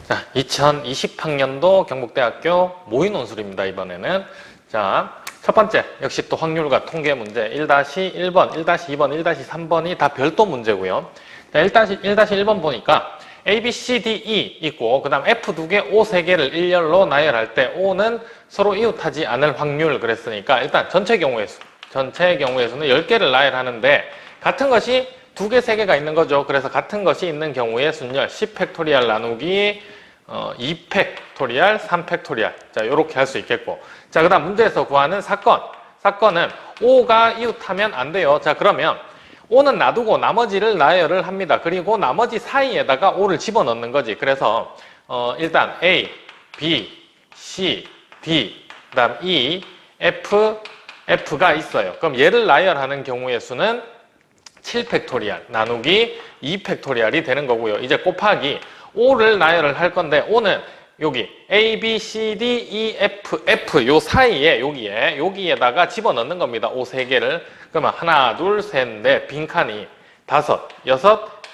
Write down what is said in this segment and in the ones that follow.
자, 2020학년도 경북대학교 모의논술입니다. 이번에는. 자, 첫 번째, 역시 또 확률과 통계 문제 1-1번, 1-2번, 1-3번이 다 별도 문제고요. 자, 1-1번 보니까 A, B, C, D, E 있고 그 다음 F 2개, O 3개를 일렬로 나열할 때 O는 서로 이웃하지 않을 확률 그랬으니까 일단 전체 경우의 수는 10개를 나열하는데 같은 것이 2개, 3개가 있는 거죠. 그래서 같은 것이 있는 경우의 순열 10팩토리얼 나누기 2팩토리얼, 3팩토리얼. 자, 요렇게 할 수 있겠고. 자, 그 다음 문제에서 구하는 사건은 O가 이웃하면 안 돼요. 자, 그러면 O는 놔두고 나머지를 나열을 합니다. 그리고 나머지 사이에다가 O를 집어넣는 거지. 그래서 일단 A, B, C, D, 그 다음 E, F가 있어요. 그럼 얘를 나열하는 경우의 수는 7팩토리얼 나누기 2팩토리얼이 되는 거고요. 이제 곱하기 O를 나열을 할 건데 O는 여기 A, B, C, D, E, F 요 사이에 여기에다가 집어넣는 겁니다. O 3개를. 그러면 하나, 둘, 셋, 넷 빈칸이 5,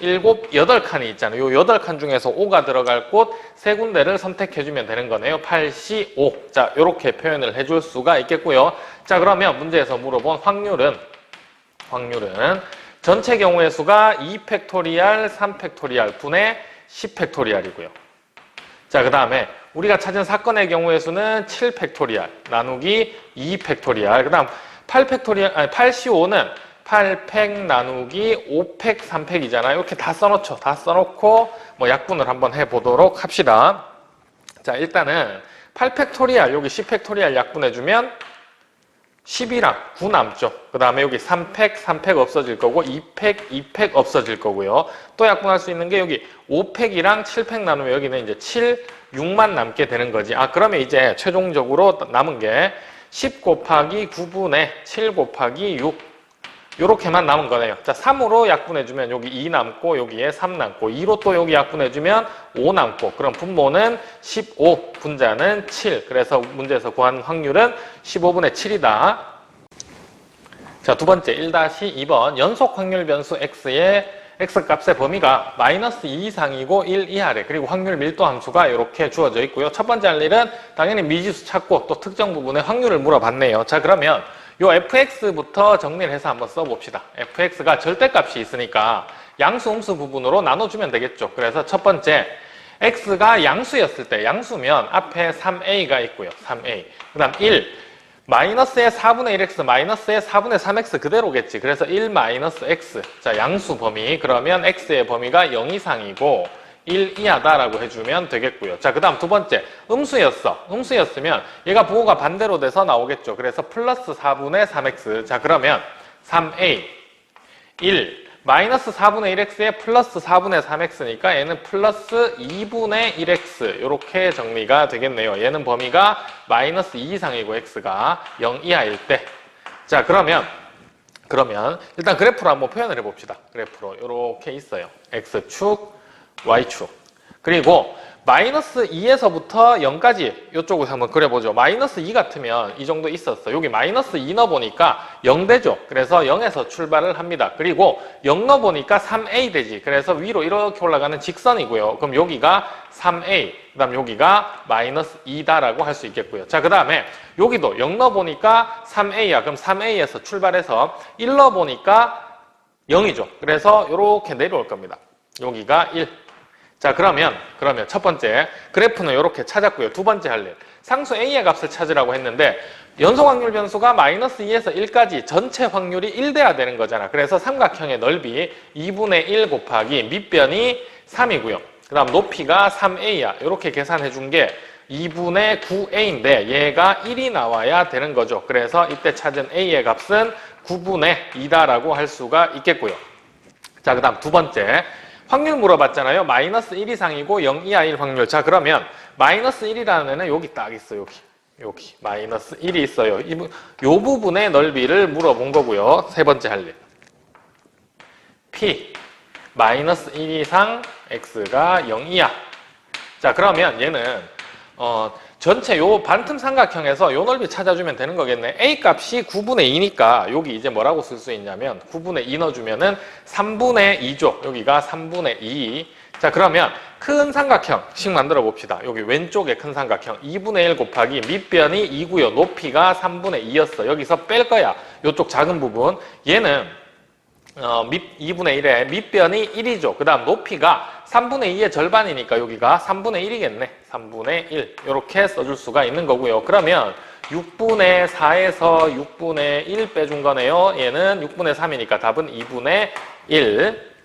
6, 7, 8칸이 있잖아요. 요 8칸 중에서 O가 들어갈 곳 3군데를 선택해주면 되는 거네요. 8, C, O. 자, 요렇게 표현을 해줄 수가 있겠고요. 자, 그러면 문제에서 물어본 확률은 전체 경우의 수가 2팩토리얼, 3팩토리얼 분의 10팩토리얼이고요. 자, 그 다음에 우리가 찾은 사건의 경우의 수는 7팩토리얼 나누기 2팩토리얼. 그 다음 8C5는 8팩 나누기 5팩, 3팩이잖아요. 이렇게 다 써놓죠. 다 써놓고 뭐 약분을 한번 해보도록 합시다. 자, 일단은 8팩토리얼 여기 10팩토리얼 약분해주면 10이랑 9 남죠. 그 다음에 여기 3팩 없어질 거고 2팩 없어질 거고요. 또 약분할 수 있는 게 여기 5팩이랑 7팩 나누면 여기는 이제 7, 6만 남게 되는 거지. 아, 그러면 이제 최종적으로 남은 게 10 곱하기 9분의 7 곱하기 6 요렇게만 남은 거네요. 자, 3으로 약분해주면 여기 2 남고 여기에 3 남고 2로 또 여기 약분해주면 5 남고 그럼 분모는 15, 분자는 7. 그래서 문제에서 구한 확률은 15분의 7이다. 자, 두 번째 1-2번 연속 확률 변수 x의 x값의 범위가 -2 이상이고 1 이하래. 그리고 확률 밀도 함수가 이렇게 주어져 있고요. 첫 번째 할 일은 당연히 미지수 찾고 또 특정 부분의 확률을 물어봤네요. 자, 그러면 요 fx부터 정리를 해서 한번 써봅시다. fx가 절대값이 있으니까 양수, 음수 부분으로 나눠주면 되겠죠. 그래서 첫 번째 x가 양수였을 때 양수면 앞에 3a가 있고요. 3a. 그 다음 1 마이너스의 4분의 1x 마이너스의 4분의 3x 그대로겠지. 그래서 1 마이너스 x. 자, 양수 범위. 그러면 x의 범위가 0 이상이고 1 이하다라고 해주면 되겠고요. 자, 그 다음 두 번째 음수였으면 얘가 부호가 반대로 돼서 나오겠죠. 그래서 플러스 4분의 3x. 자, 그러면 3a 1 마이너스 4분의 1x에 플러스 4분의 3x니까 얘는 플러스 2분의 1x 이렇게 정리가 되겠네요. 얘는 범위가 마이너스 2 이상이고 x가 0 이하일 때. 자, 그러면 일단 그래프로 한번 표현을 해봅시다. 그래프로 이렇게 있어요. x축 y축. 그리고 마이너스 2에서부터 0까지 이쪽으로 한번 그려보죠. 마이너스 2 같으면 이 정도 있었어. 여기 마이너스 2 넣어보니까 0 되죠. 그래서 0에서 출발을 합니다. 그리고 0 넣어보니까 3a 되지. 그래서 위로 이렇게 올라가는 직선이고요. 그럼 여기가 3a, 그 다음 여기가 마이너스 2다라고 할 수 있겠고요. 자, 그 다음에 여기도 0 넣어보니까 3a야. 그럼 3a에서 출발해서 1 넣어보니까 0이죠. 그래서 이렇게 내려올 겁니다. 여기가 1. 자, 그러면 첫 번째 그래프는 이렇게 찾았고요. 두 번째 할 일. 상수 A의 값을 찾으라고 했는데 연속 확률 변수가 마이너스 2에서 1까지 전체 확률이 1 돼야 되는 거잖아. 그래서 삼각형의 넓이 2분의 1 곱하기 밑변이 3이고요. 그 다음 높이가 3A야. 이렇게 계산해 준 게 2분의 9A인데 얘가 1이 나와야 되는 거죠. 그래서 이때 찾은 A의 값은 9분의 2다라고 할 수가 있겠고요. 자, 그 다음 두 번째 확률 물어봤잖아요. 마이너스 1 이상이고 0 이하일 확률. 자, 그러면 마이너스 1이라는 애는 여기 딱 있어요. 여기 마이너스 1이 있어요. 요 부분의 넓이를 물어본 거고요. 세 번째 할 일. P 마이너스 1 이상 x가 0 이하. 자, 그러면 얘는 전체 요 반틈 삼각형에서 요 넓이 찾아주면 되는 거겠네. A 값이 9분의 2니까 여기 이제 뭐라고 쓸 수 있냐면 9분의 2 넣어주면은 3분의 2죠. 여기가 3분의 2. 자, 그러면 큰 삼각형씩 만들어 봅시다. 여기 왼쪽에 큰 삼각형 2분의 1 곱하기 밑변이 2고요. 높이가 3분의 2였어. 여기서 뺄 거야. 이쪽 작은 부분. 얘는 2분의 1에 밑변이 1이죠. 그 다음 높이가 3분의 2의 절반이니까 여기가 3분의 1이겠네. 3분의 1 이렇게 써줄 수가 있는 거고요. 그러면 6분의 4에서 6분의 1 빼준 거네요. 얘는 6분의 3이니까 답은 2분의 1.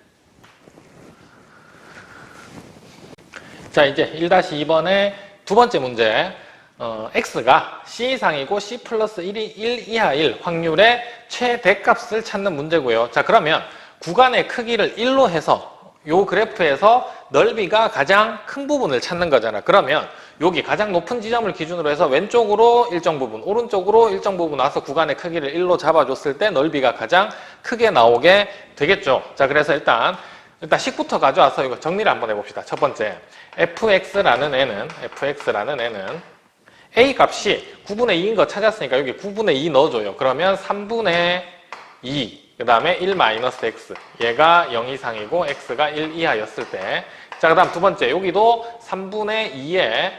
자, 이제 1-2번의 두 번째 문제. x가 c 이상이고 c 플러스 1이 1 이하일 확률의 최대값을 찾는 문제고요. 자, 그러면 구간의 크기를 1로 해서 요 그래프에서 넓이가 가장 큰 부분을 찾는 거잖아. 그러면 여기 가장 높은 지점을 기준으로 해서 왼쪽으로 일정 부분, 오른쪽으로 일정 부분 와서 구간의 크기를 1로 잡아줬을 때 넓이가 가장 크게 나오게 되겠죠. 자, 그래서 일단 10부터 가져와서 이거 정리를 한번 해봅시다. 첫 번째, fx라는 애는 a 값이 9분의 2인 거 찾았으니까 여기 9분의 2 넣어줘요. 그러면 3분의 2, 그 다음에 1 마이너스 x. 얘가 0 이상이고 x가 1 이하였을 때. 자, 그 다음 두 번째, 여기도 3분의 2에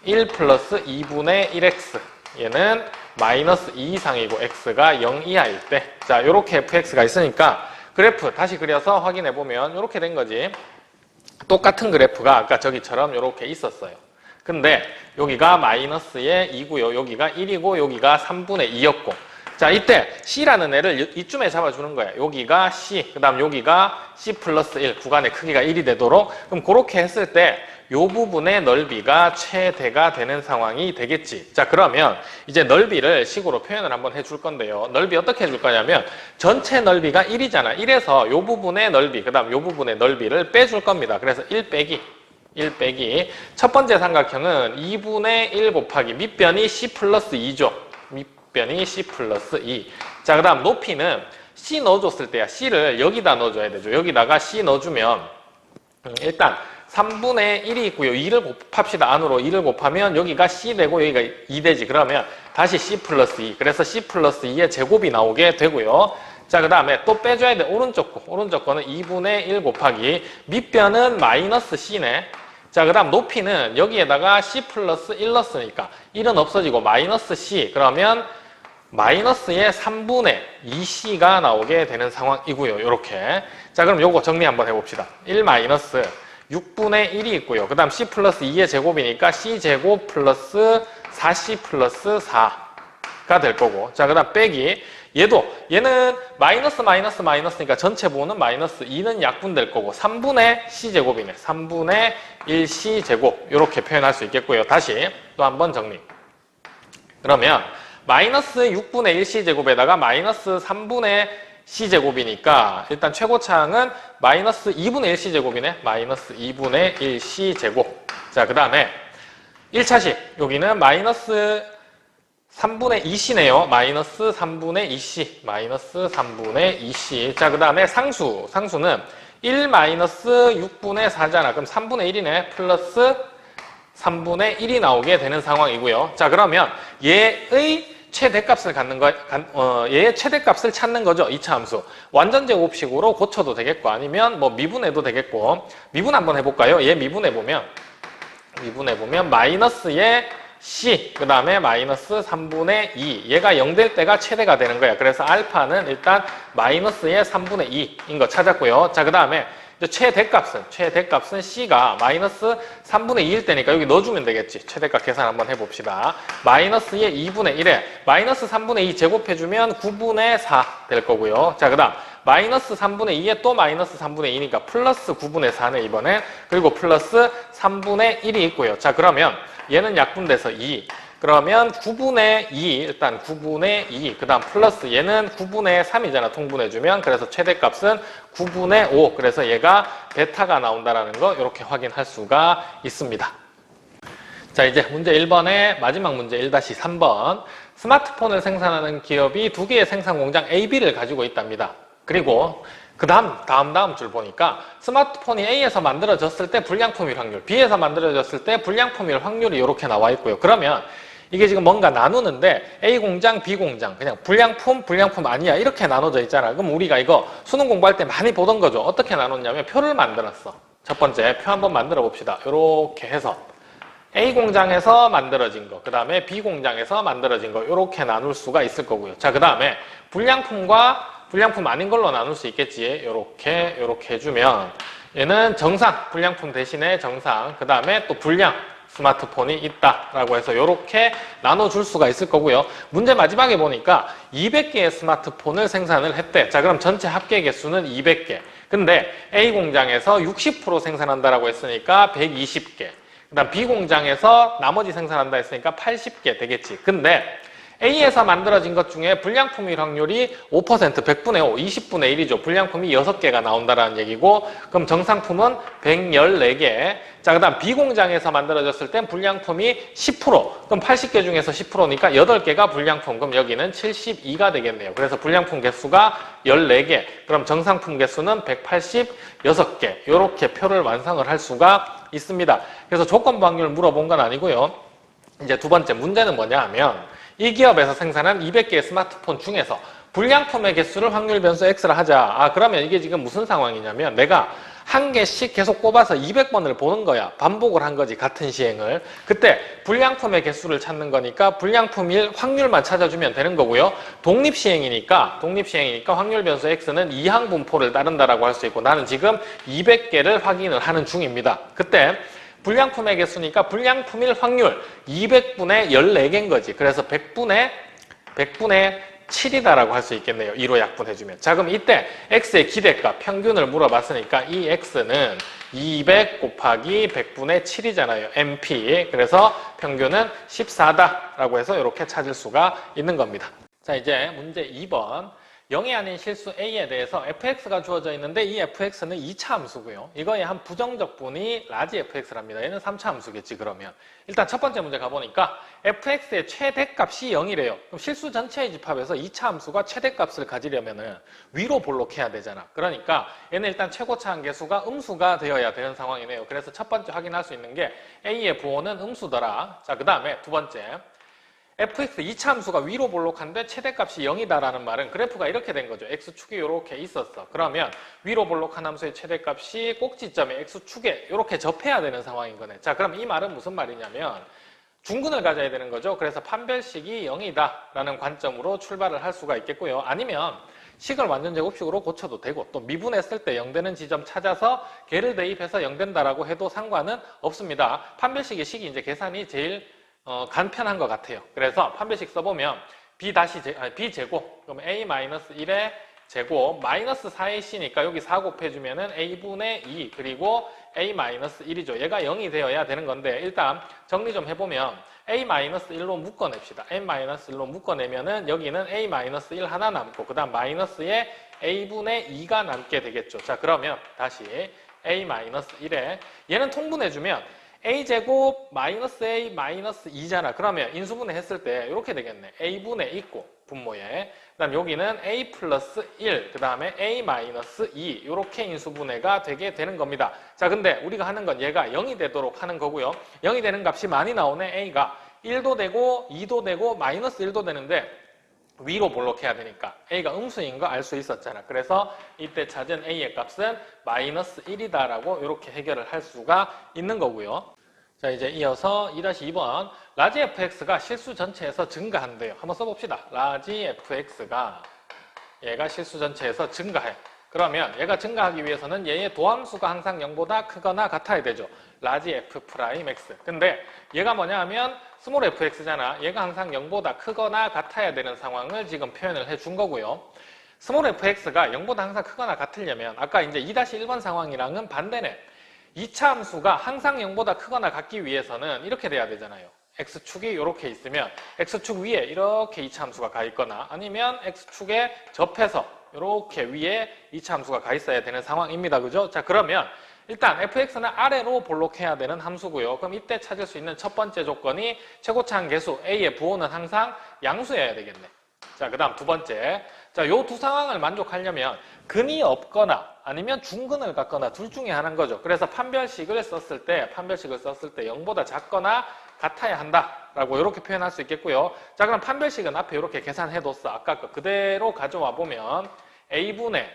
1 플러스 2분의 1x. 얘는 마이너스 2 이상이고 x가 0 이하일 때. 자, 요렇게 fx가 있으니까 그래프 다시 그려서 확인해보면 요렇게 된 거지. 똑같은 그래프가 아까 저기처럼 요렇게 있었어요. 근데 여기가 마이너스의 2고요. 여기가 1이고 여기가 3분의 2였고. 자, 이때 C라는 애를 이쯤에 잡아주는 거야. 여기가 C, 그 다음 여기가 C 플러스 1, 구간의 크기가 1이 되도록. 그럼 그렇게 했을 때 이 부분의 넓이가 최대가 되는 상황이 되겠지. 자, 그러면 이제 넓이를 식으로 표현을 한번 해줄 건데요. 넓이 어떻게 해줄 거냐면 전체 넓이가 1이잖아. 1에서 이 부분의 넓이, 그 다음 이 부분의 넓이를 빼줄 겁니다. 그래서 1 빼기 첫 번째 삼각형은 2분의 1 곱하기 밑변이 C 플러스 2죠. 밑변이 C 플러스 2. 자, 그 다음 높이는 C 넣어줬을 때야. C를 여기다 넣어줘야 되죠. 여기다가 C 넣어주면 일단 3분의 1이 있고요. 2를 곱합시다. 안으로 2를 곱하면 여기가 C 되고 여기가 2 되지. 그러면 다시 C 플러스 2. 그래서 C 플러스 2의 제곱이 나오게 되고요. 자, 그 다음에 또 빼줘야 돼. 오른쪽 거는 2분의 1 곱하기 밑변은 마이너스 C네. 자, 그 다음 높이는 여기에다가 C 플러스 1 넣었으니까 1은 없어지고 마이너스 C. 그러면 마이너스의 3분의 2C가 나오게 되는 상황이고요. 이렇게. 자, 그럼 요거 정리 한번 해봅시다. 1 마이너스 6분의 1이 있고요. 그 다음 C 플러스 2의 제곱이니까 C 제곱 플러스 4C 플러스 4가 될 거고. 자, 그 다음 빼기. 얘는 마이너스니까 전체 부호는 마이너스 2는 약분될 거고 3분의 C제곱이네. 3분의 1C제곱 이렇게 표현할 수 있겠고요. 다시 또 한번 정리. 그러면 마이너스 6분의 1C제곱에다가 마이너스 3분의 C제곱이니까 일단 최고차항은 마이너스 2분의 1C제곱이네. 마이너스 2분의 1C제곱. 자, 그 다음에 1차식 여기는 마이너스 3분의 2C네요. 마이너스 3분의 2C. 마이너스 3분의 2C. 자, 그 다음에 상수는 1 마이너스 6분의 4잖아. 그럼 3분의 1이네. 플러스 3분의 1이 나오게 되는 상황이고요. 자, 그러면 얘의 최대값을 얘의 최대값을 찾는 거죠. 2차 함수. 완전 제곱식으로 고쳐도 되겠고, 아니면 뭐 미분해도 되겠고. 미분 한번 해볼까요? 얘 미분해보면 마이너스의 C, 그 다음에 마이너스 3분의 2. 얘가 0 될 때가 최대가 되는 거야. 그래서 알파는 일단 마이너스의 3분의 2인 거 찾았고요. 자, 그 다음에 최대값은 C가 마이너스 3분의 2일 때니까 여기 넣어주면 되겠지. 최대값 계산 한번 해봅시다. 마이너스의 2분의 1에 마이너스 3분의 2 제곱해주면 9분의 4 될 거고요. 자, 그 다음 마이너스 3분의 2에 또 마이너스 3분의 2니까 플러스 9분의 4네, 이번에. 그리고 플러스 3분의 1이 있고요. 자, 그러면 얘는 약분돼서 2. 그러면 9분의 2, 일단 9분의 2, 그 다음 플러스 얘는 9분의 3이잖아, 통분해주면. 그래서 최대값은 9분의 5. 그래서 얘가 베타가 나온다라는 거 이렇게 확인할 수가 있습니다. 자, 이제 문제 1번의 마지막 문제 1-3번. 스마트폰을 생산하는 기업이 두 개의 생산 공장 A, B를 가지고 있답니다. 그리고 그 다음 줄 보니까 스마트폰이 A에서 만들어졌을 때 불량품일 확률, B에서 만들어졌을 때 불량품일 확률이 이렇게 나와 있고요. 그러면 이게 지금 뭔가 나누는데 A 공장, B 공장, 그냥 불량품 아니야 이렇게 나눠져 있잖아. 그럼 우리가 이거 수능 공부할 때 많이 보던 거죠. 어떻게 나눴냐면 표를 만들었어. 첫 번째 표 한번 만들어 봅시다. 이렇게 해서 A 공장에서 만들어진 거, 그 다음에 B 공장에서 만들어진 거 이렇게 나눌 수가 있을 거고요. 자, 그 다음에 불량품과 불량품 아닌 걸로 나눌 수 있겠지. 이렇게 해주면 얘는 정상, 불량품 대신에 정상, 그 다음에 또 불량 스마트폰이 있다라고 해서 이렇게 나눠줄 수가 있을 거고요. 문제 마지막에 보니까 200개의 스마트폰을 생산을 했대. 자, 그럼 전체 합계 개수는 200개. 근데 A 공장에서 60% 생산한다라고 했으니까 120개. 그 다음 B 공장에서 나머지 생산한다 했으니까 80개 되겠지. 근데 A에서 만들어진 것 중에 불량품일 확률이 5%, 100분의 5, 20분의 1이죠. 불량품이 6개가 나온다라는 얘기고, 그럼 정상품은 114개. 자, 그 다음 B 공장에서 만들어졌을 땐 불량품이 10%, 그럼 80개 중에서 10%니까 8개가 불량품, 그럼 여기는 72가 되겠네요. 그래서 불량품 개수가 14개, 그럼 정상품 개수는 186개. 이렇게 표를 완성을 할 수가 있습니다. 그래서 조건부 확률 물어본 건 아니고요. 이제 두 번째 문제는 뭐냐 하면, 이 기업에서 생산한 200개의 스마트폰 중에서 불량품의 개수를 확률 변수 X를 하자. 그러면 이게 지금 무슨 상황이냐면 내가 한 개씩 계속 꼽아서 200번을 보는 거야. 반복을 한 거지, 같은 시행을. 그때 불량품의 개수를 찾는 거니까 불량품일 확률만 찾아주면 되는 거고요. 독립시행이니까 확률 변수 X는 이항 분포를 따른다라고 할 수 있고, 나는 지금 200개를 확인을 하는 중입니다. 그때 불량품의 개수니까 불량품일 확률 200분의 14개인 거지. 그래서 100분의 7이다라고 할 수 있겠네요. 2로 약분해주면. 자, 그럼 이때 X의 기대값, 평균을 물어봤으니까 이 X는 200 곱하기 100분의 7이잖아요. MP. 그래서 평균은 14다라고 해서 이렇게 찾을 수가 있는 겁니다. 자, 이제 문제 2번. 0이 아닌 실수 A에 대해서 fx가 주어져 있는데 이 fx는 2차 함수고요. 이거의 한 부정적 분이 라지 fx랍니다. 얘는 3차 함수겠지, 그러면. 일단 첫 번째 문제 가보니까 fx의 최대값이 0이래요. 그럼 실수 전체의 집합에서 2차 함수가 최대값을 가지려면은 위로 볼록해야 되잖아. 그러니까 얘는 일단 최고차 한계수가 음수가 되어야 되는 상황이네요. 그래서 첫 번째 확인할 수 있는 게 A의 부호는 음수더라. 자, 그 다음에 두 번째. fx 2차 함수가 위로 볼록한데 최대값이 0이다라는 말은 그래프가 이렇게 된 거죠. x축이 이렇게 있었어. 그러면 위로 볼록한 함수의 최대값이 꼭지점에 x축에 이렇게 접해야 되는 상황인 거네. 자, 그럼 이 말은 무슨 말이냐면 중근을 가져야 되는 거죠. 그래서 판별식이 0이다라는 관점으로 출발을 할 수가 있겠고요. 아니면 식을 완전 제곱식으로 고쳐도 되고, 또 미분했을 때 0되는 지점 찾아서 걔를 대입해서 0된다라고 해도 상관은 없습니다. 판별식의 식이 이제 계산이 제일 간편한 것 같아요. 그래서 판별식 써보면 b제곱, 그럼 a-1의 제곱, 마이너스 4ac니까 여기 4 곱해주면은 a분의 2, 그리고 a-1이죠. 얘가 0이 되어야 되는 건데, 일단 정리 좀 해보면 a-1로 묶어냅시다. a-1로 묶어내면은 여기는 a-1 하나 남고, 그 다음 마이너스에 a분의 2가 남게 되겠죠. 자, 그러면 다시 a-1에 얘는 통분해주면 a제곱 마이너스 a 마이너스 2잖아. 그러면 인수분해 했을 때 이렇게 되겠네. a분의 있고 분모에, 그 다음 여기는 a 플러스 1, 그 다음에 a 마이너스 2 이렇게 인수분해가 되게 되는 겁니다. 자, 근데 우리가 하는 건 얘가 0이 되도록 하는 거고요. 0이 되는 값이 많이 나오네. a가 1도 되고 2도 되고 마이너스 1도 되는데 위로 볼록해야 되니까 a가 음수인 거 알 수 있었잖아. 그래서 이때 찾은 a의 값은 마이너스 1이다라고 이렇게 해결을 할 수가 있는 거고요. 자, 이제 이어서 2-2번 라지 fx가 실수 전체에서 증가한대요. 한번 써봅시다. 라지 fx가 얘가 실수 전체에서 증가해. 그러면 얘가 증가하기 위해서는 얘의 도함수가 항상 0보다 크거나 같아야 되죠. 라지 f'x. 근데 얘가 뭐냐 하면 스몰 fx잖아. 얘가 항상 0보다 크거나 같아야 되는 상황을 지금 표현을 해준 거고요. 스몰 fx가 0보다 항상 크거나 같으려면 아까 이제 2-1번 상황이랑은 반대네. 2차 함수가 항상 0보다 크거나 같기 위해서는 이렇게 돼야 되잖아요. x축이 이렇게 있으면 x축 위에 이렇게 2차 함수가 가 있거나 아니면 x축에 접해서 이렇게 위에 2차 함수가 가 있어야 되는 상황입니다. 그죠? 자, 그러면 일단 fx는 아래로 볼록해야 되는 함수고요. 그럼 이때 찾을 수 있는 첫 번째 조건이 최고차 한계수 a의 부호는 항상 양수여야 되겠네. 자, 그 다음 두 번째. 자, 요 두 상황을 만족하려면 근이 없거나 아니면 중근을 갖거나 둘 중에 하나인 거죠. 그래서 판별식을 썼을 때 0보다 작거나 같아야 한다라고 이렇게 표현할 수 있겠고요. 자, 그럼 판별식은 앞에 이렇게 계산해뒀어. 아까 거 그대로 가져와 보면 a분의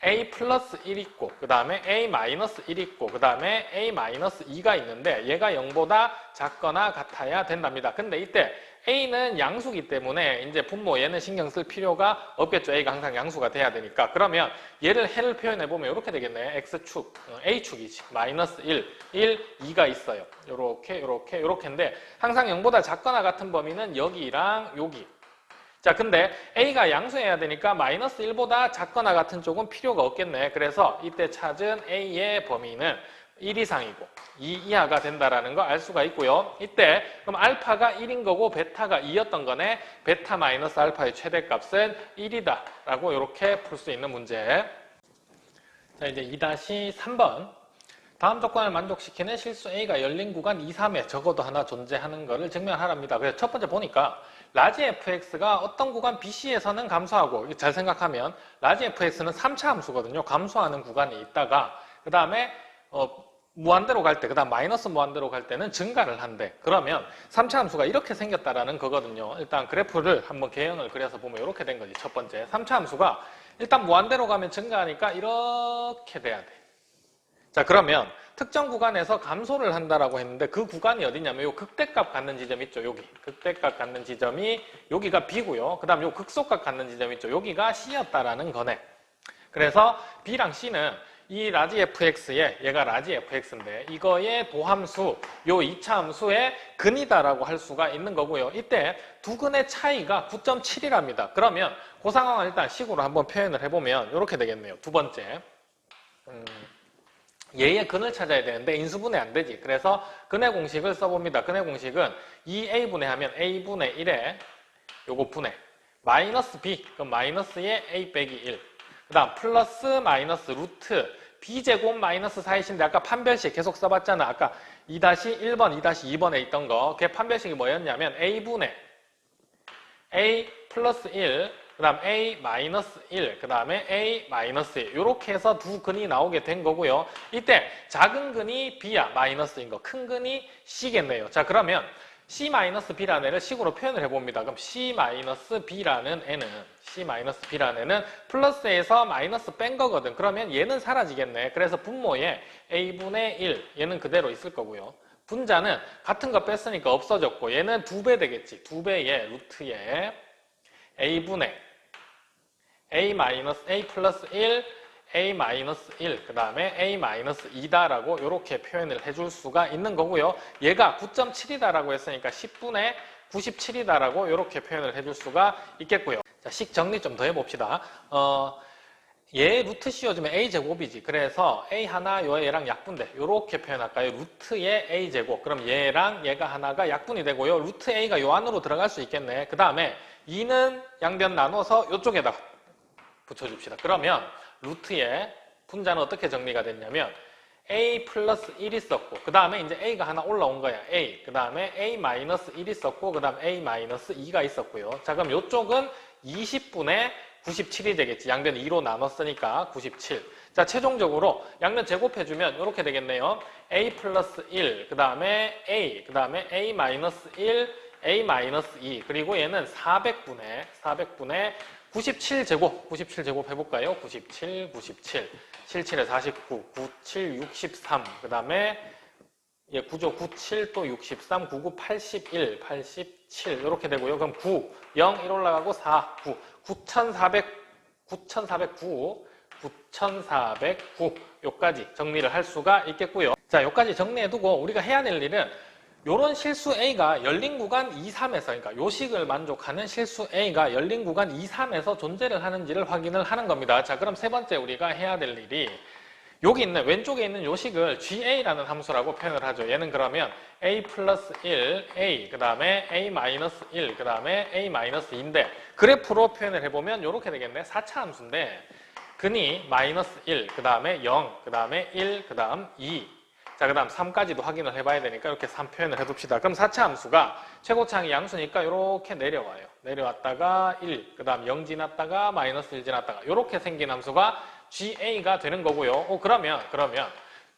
a 플러스 1 있고 그 다음에 a 마이너스 1 있고 그 다음에 a 마이너스 2가 있는데 얘가 0보다 작거나 같아야 된답니다. 근데 이때 a는 양수기 때문에 이제 분모 얘는 신경 쓸 필요가 없겠죠. a가 항상 양수가 돼야 되니까. 그러면 얘를 해를 표현해 보면 이렇게 되겠네. x축, a축이지. 마이너스 1, 2가 있어요. 요렇게인데 항상 0보다 작거나 같은 범위는 여기랑 여기. 자, 근데 a가 양수해야 되니까 마이너스 1보다 작거나 같은 쪽은 필요가 없겠네. 그래서 이때 찾은 a의 범위는 1 이상이고 2 이하가 된다라는 거 알 수가 있고요. 이때 그럼 알파가 1인 거고 베타가 2였던 거네. 베타 마이너스 알파의 최대값은 1이다 라고 이렇게 풀 수 있는 문제. 자, 이제 2-3번. 다음 조건을 만족시키는 실수 A가 열린 구간 2, 3에 적어도 하나 존재하는 것을 증명하랍니다. 그래서 첫 번째 보니까 라지 fx가 어떤 구간 BC에서는 감소하고, 잘 생각하면 라지 fx는 3차 함수거든요. 감소하는 구간이 있다가 그 다음에 무한대로 갈 때, 그 다음 마이너스 무한대로 갈 때는 증가를 한대. 그러면 3차 함수가 이렇게 생겼다라는 거거든요. 일단 그래프를 한번 개형을 그려서 보면 이렇게 된 거지. 첫 번째 3차 함수가 일단 무한대로 가면 증가하니까 이렇게 돼야 돼. 자, 그러면 특정 구간에서 감소를 한다라고 했는데 그 구간이 어디냐면 요 극대값 갖는 지점 있죠. 여기 극대값 갖는 지점이 여기가 B고요. 그 다음 요 극소값 갖는 지점 있죠. 여기가 C였다라는 거네. 그래서 B랑 C는 이 라지 fx에, 얘가 라지 fx인데 이거의 도함수, 요 2차 함수의 근이다라고 할 수가 있는 거고요. 이때 두 근의 차이가 9.7이랍니다. 그러면 그 상황을 일단 식으로 한번 표현을 해보면 이렇게 되겠네요. 두 번째. 얘의 근을 찾아야 되는데 인수분해 안 되지. 그래서 근의 공식을 써봅니다. 근의 공식은 2a분해 하면 a분의 1에 요거 분해 마이너스 b, 그럼 마이너스의 a 빼기 1, 그 다음 플러스 마이너스 루트 b제곱 마이너스 4이신데 아까 판별식 계속 써봤잖아. 아까 2-1번, 2-2번에 있던 거. 걔 판별식이 뭐였냐면 a분의 a 플러스 1, 그 다음 a 마이너스 1, 그 다음에 a 마이너스 1 이렇게 해서 두 근이 나오게 된 거고요. 이때 작은 근이 b야, 마이너스인 거. 큰 근이 c겠네요. 자, 그러면 c-b라는 애를 식으로 표현을 해봅니다. 그럼 c-b라는 애는 플러스에서 마이너스 뺀 거거든. 그러면 얘는 사라지겠네. 그래서 분모에 a분의 1, 얘는 그대로 있을 거고요. 분자는 같은 거 뺐으니까 없어졌고 얘는 2배 되겠지. 2배의 루트에 a분의 a 플러스 1, a 마이너스 1, 그 다음에 a 마이너스 2다라고 이렇게 표현을 해줄 수가 있는 거고요. 얘가 9.7이다라고 했으니까 10분의 97이다라고 이렇게 표현을 해줄 수가 있겠고요. 자, 식 정리 좀 더 해봅시다. 얘 루트 씌워주면 a제곱이지. 그래서 a 하나 얘랑 약분돼. 이렇게 표현할까요? 루트의 a제곱. 그럼 얘랑 얘가 하나가 약분이 되고요. 루트 a가 요 안으로 들어갈 수 있겠네. 그 다음에 2는 양변 나눠서 이쪽에다 붙여줍시다. 그러면 루트의 분자는 어떻게 정리가 됐냐면 a 플러스 1이 있었고 그 다음에 이제 a가 하나 올라온 거야. a, 그 다음에 a 마이너스 1이 있었고 그 다음 a 마이너스 2가 있었고요. 자, 그럼 이쪽은 20분의 97이 되겠지. 양변 2로 나눴으니까 97. 자, 최종적으로 양변 제곱해주면 이렇게 되겠네요. a 플러스 1, 그 다음에 a, 그 다음에 a 마이너스 1, a 마이너스 2, 그리고 얘는 400분의 97제곱, 97제곱 해볼까요? 97, 77에 49, 97, 63, 그 다음에 9조 97, 또 63, 99, 81, 87 이렇게 되고요. 그럼 9, 0, 1 올라가고 4, 9, 9409 요까지 정리를 할 수가 있겠고요. 자, 요까지 정리해두고 우리가 해야 될 일은 요런 실수 A가 열린 구간 2, 3에서, 그러니까 요식을 만족하는 실수 A가 열린 구간 2, 3에서 존재를 하는지를 확인을 하는 겁니다. 자, 그럼 세 번째 우리가 해야 될 일이 여기 있는 왼쪽에 있는 요식을 GA라는 함수라고 표현을 하죠. 얘는 그러면 A 플러스 1, A, 그 다음에 A 마이너스 1, 그 다음에 A 마이너스 2인데 그래프로 표현을 해보면 이렇게 되겠네. 4차 함수인데 근이 마이너스 1, 그 다음에 0, 그 다음에 1, 그 다음 2. 자, 그 다음 3까지도 확인을 해봐야 되니까 이렇게 3 표현을 해둡시다. 그럼 4차 함수가 최고차항이 양수니까 이렇게 내려와요. 내려왔다가 1, 그 다음 0 지났다가 마이너스 1 지났다가 이렇게 생긴 함수가 GA가 되는 거고요. 그러면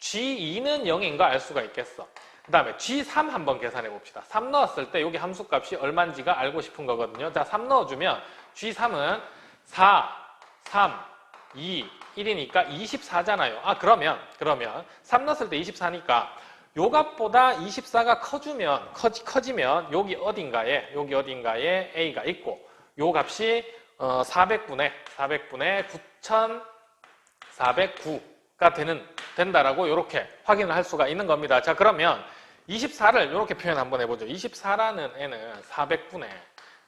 G2는 0인가 알 수가 있겠어. 그 다음에 G3 한번 계산해 봅시다. 3 넣었을 때 여기 함수값이 얼마인지가 알고 싶은 거거든요. 자, 3 넣어주면 G3은 4, 3, 2, 1이니까 24잖아요. 아, 그러면 3 넣었을 때 24니까 요 값보다 24가 커지면 여기 어딘가에 A가 있고 요 값이 400분의 9409가 된다라고 이렇게 확인을 할 수가 있는 겁니다. 자, 그러면 24를 이렇게 표현 한번 해보죠. 24라는 애는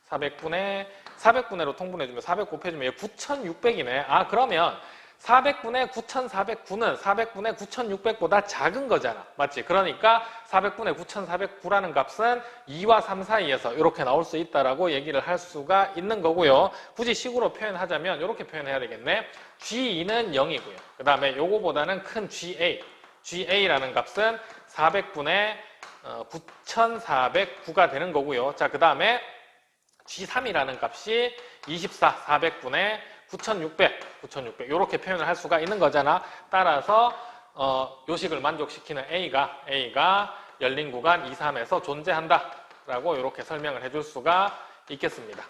400분의로 통분해주면 400 곱해주면 얘 9600이네. 아, 그러면 400분의 9409는 400분의 9600보다 작은 거잖아. 맞지? 그러니까 400분의 9409라는 값은 2와 3 사이에서 이렇게 나올 수 있다라고 얘기를 할 수가 있는 거고요. 굳이 식으로 표현하자면 이렇게 표현해야 되겠네. G2는 0이고요. 그 다음에 요거보다는 큰 GA라는 값은 400분의 9409가 되는 거고요. 자, 그 다음에 G3이라는 값이 24, 400분의 9600 이렇게 표현을 할 수가 있는 거잖아. 따라서 요식을 만족시키는 A가 열린 구간 2, 3에서 존재한다 라고 이렇게 설명을 해줄 수가 있겠습니다.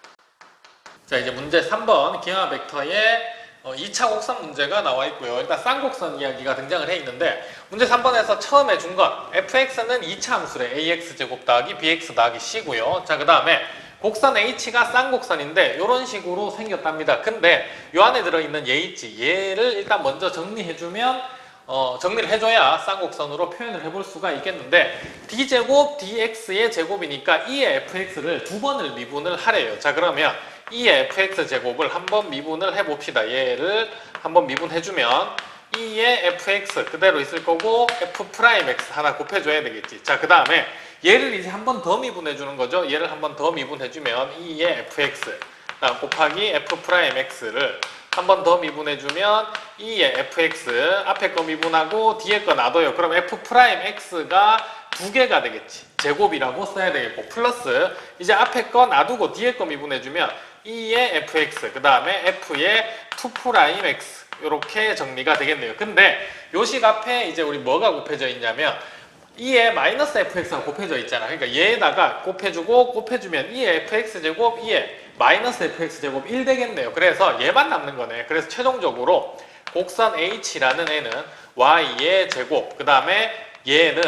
자, 이제 문제 3번 기하 벡터의 2차 곡선 문제가 나와 있고요. 일단 쌍곡선 이야기가 등장을 해 있는데 문제 3번에서 처음에 준 건 fx는 2차 함수래. ax제곱 더하기 bx 더하기 c고요. 자, 그 다음에 곡선 H가 쌍곡선인데 이런 식으로 생겼답니다. 근데 이 안에 들어있는 얘 있지. 얘를 일단 먼저 정리를 해줘야 쌍곡선으로 표현을 해볼 수가 있겠는데 d제곱 dx의 제곱이니까 2의 fx를 두 번을 미분을 하래요. 자, 그러면 2의 fx 제곱을 한번 미분을 해봅시다. 얘를 한번 미분해주면 2의 fx 그대로 있을 거고 f'x 하나 곱해줘야 되겠지. 자, 그 다음에 얘를 이제 한 번 더 미분해주는 거죠. 얘를 한 번 더 미분해주면 2의 fx 곱하기 f'x를 한 번 더 미분해주면 2의 fx 앞에 거 미분하고 뒤에 거 놔둬요. 그럼 f'x가 두 개가 되겠지. 제곱이라고 써야 되겠고 플러스 이제 앞에 거 놔두고 뒤에 거 미분해주면 2의 fx 그 다음에 f의 2'x 이렇게 정리가 되겠네요. 근데 요식 앞에 이제 우리 뭐가 곱해져 있냐면 2에 마이너스 fx가 곱해져 있잖아. 그러니까 얘에다가 곱해주면 2의 fx제곱 2의 마이너스 fx제곱 1 되겠네요. 그래서 얘만 남는 거네. 그래서 최종적으로 곡선 h라는 애는 y의 제곱 그 다음에 얘는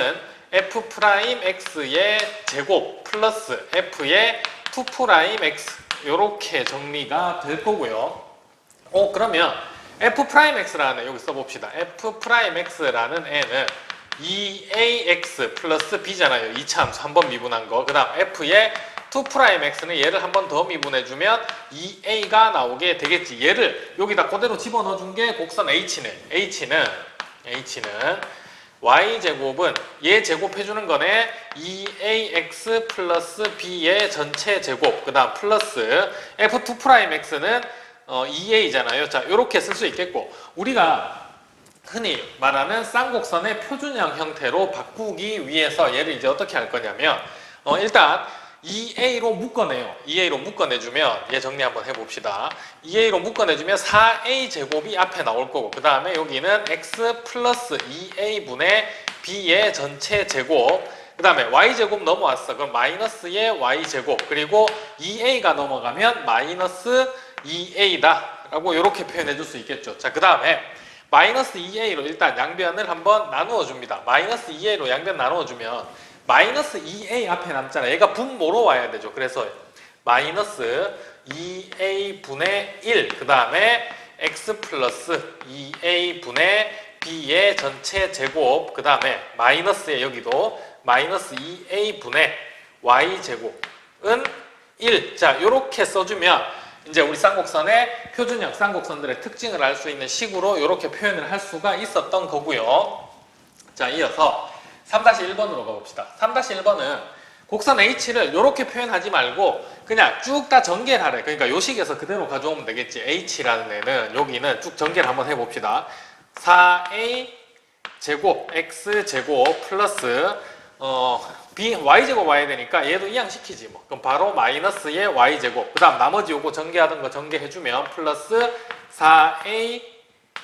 f'x의 제곱 플러스 f의 2'x 이렇게 정리가 될 거고요. 그러면 f'x라는 애 여기 써봅시다. f'x라는 애는 2ax 플러스 b잖아요. 2차 함수 한 번 미분한 거. 그 다음 f의 2'x는 얘를 한 번 더 미분해주면 2a가 나오게 되겠지. 얘를 여기다 그대로 집어넣어준 게 곡선 h네. h는 y제곱은 얘 제곱해주는 거네. 2ax 플러스 b의 전체 제곱 그 다음 플러스 f2'x는 2a잖아요. 자, 이렇게 쓸 수 있겠고 우리가 흔히 말하는 쌍곡선의 표준형 형태로 바꾸기 위해서 얘를 이제 어떻게 할 거냐면 일단 2a로 묶어내요. 2a로 묶어내주면 얘 정리 한번 해봅시다. 2a로 묶어내주면 4a 제곱이 앞에 나올 거고 그 다음에 여기는 x 플러스 2a분의 b의 전체 제곱 그 다음에 y제곱 넘어왔어. 그럼 마이너스의 y제곱 그리고 2a가 넘어가면 마이너스 2a다 라고 이렇게 표현해 줄 수 있겠죠. 자, 그 다음에 마이너스 2a로 일단 양변을 한번 나누어 줍니다. 마이너스 2a로 양변 나누어 주면 마이너스 2a 앞에 남잖아. 얘가 분모로 와야 되죠. 그래서 마이너스 2a분의 1 그 다음에 x 플러스 2a분의 b의 전체 제곱 그 다음에 마이너스에 여기도 마이너스 2a분의 y제곱은 1. 자, 요렇게 써주면 이제 우리 쌍곡선의 표준형 쌍곡선들의 특징을 알 수 있는 식으로 이렇게 표현을 할 수가 있었던 거고요. 자, 이어서 3-1번으로 가봅시다. 3-1번은 곡선 H를 이렇게 표현하지 말고 그냥 쭉 다 전개를 하래. 그러니까 요식에서 그대로 가져오면 되겠지. H라는 애는 여기는 쭉 전개를 한번 해봅시다. 4A 제곱 X제곱 플러스 y제곱 와야 되니까 얘도 이항시키지 뭐. 그럼 바로 마이너스의 y제곱 그 다음 나머지 요거 전개하던 거 전개해주면 플러스